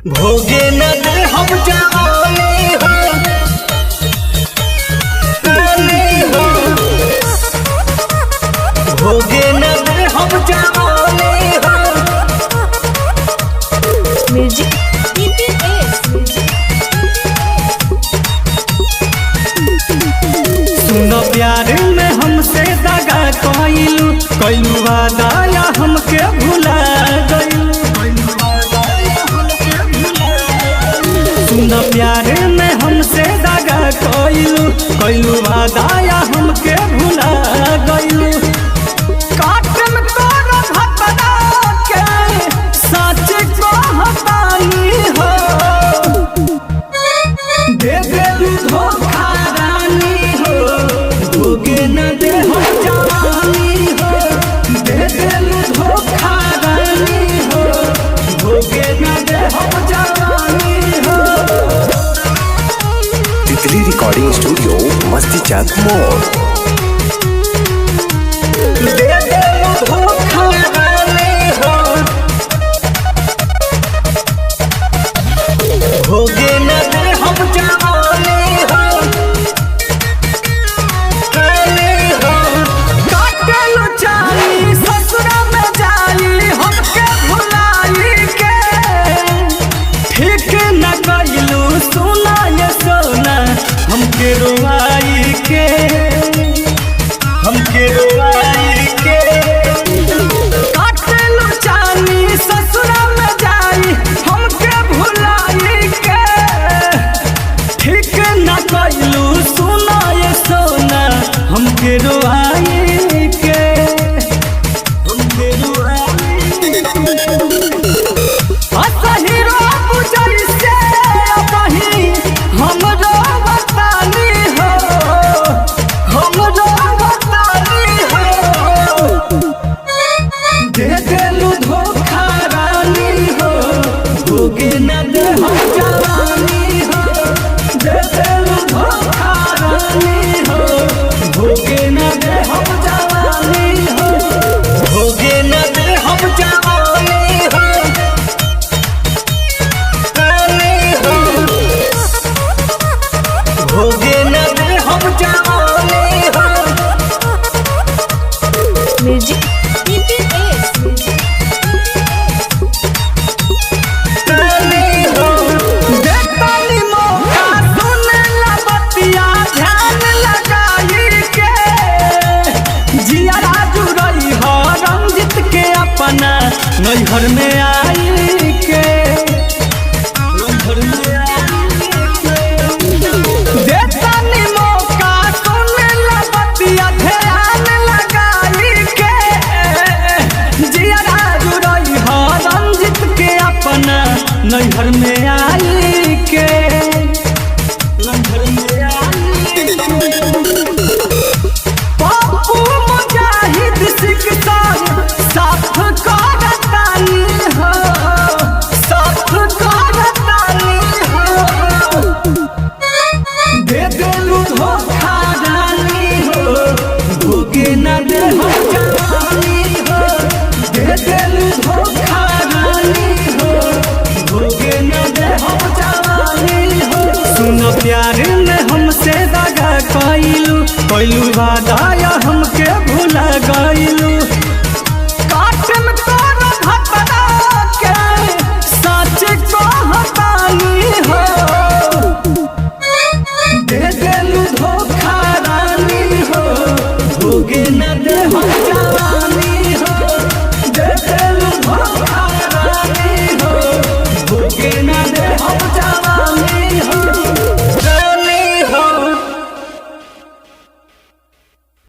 भोगे न दे हम जवानी हो भोगे न दे हम जवानी हो। म्यूजिक सुनो प्यार में हमसे दगा कइलू वादा या हमके भुला गइलू। सुनो प्यार में हमसे दगा कइलू वादा या हमके भुला गइलू। काटम तोरा भपदा के सच कहतानी हो। दे देलू धोखा रानी हो, भोगे न दे हम जवानी हो। दे देलू धोखा रानी हो, भोगे न दे हम जवानी हो। तितली रिकॉर्डिंग स्टूडियो मस्ती चाक मोड़। दे देलू धोखा रानी हो, भोगे न दे हम जवानी हो। काटलू चाली ससुरा में जाई हमके भुलाई के। ठीक न कइलू सुना ये सोना हमके रोवाई के, हमके रोवाई के। काटलू चाली ससुरा में जाई हमके भुलाई के। ठीक न कइलू सुना ये सोना हमके रोवाई के, हमके रोवाई के। असही रोब जैसे अबही हमरो बतानी हो, हमरो बतानी हो। दे देलू धोखा रानी हो, भोगे न दे हम जवानी हो। दे देलू धोखा रानी हो, भोगे न दे हम जवानी हो। भोगे न दे हम जवानी हो, रानी हो। भोगे न दे हम जवानी हो। म्यूजिक देखतानी मौका सुनेला बतिया ध्यान लगाई के। जिया राजू रही हो रंजित के अपना नैहर में आई के, नैहर में आई के। देखतानी मौका सुनेला बतिया ध्यान लगाई के। जिया राजू रही हो रंजित के अपना नैहर में आई के, नैहर में आई के। पप्पू मुजाहिद सिकदार साथ करतानी हो, साथ करतानी हो। दे देलू धोखा रानी हो, भोगे न दे हम जवानी हो। दे देलू धोखा रानी हो, भोगे न दे हम जवानी हो। सुनो प्यार में हमसे दगा कइलू वादा या हमके भुला गइलू।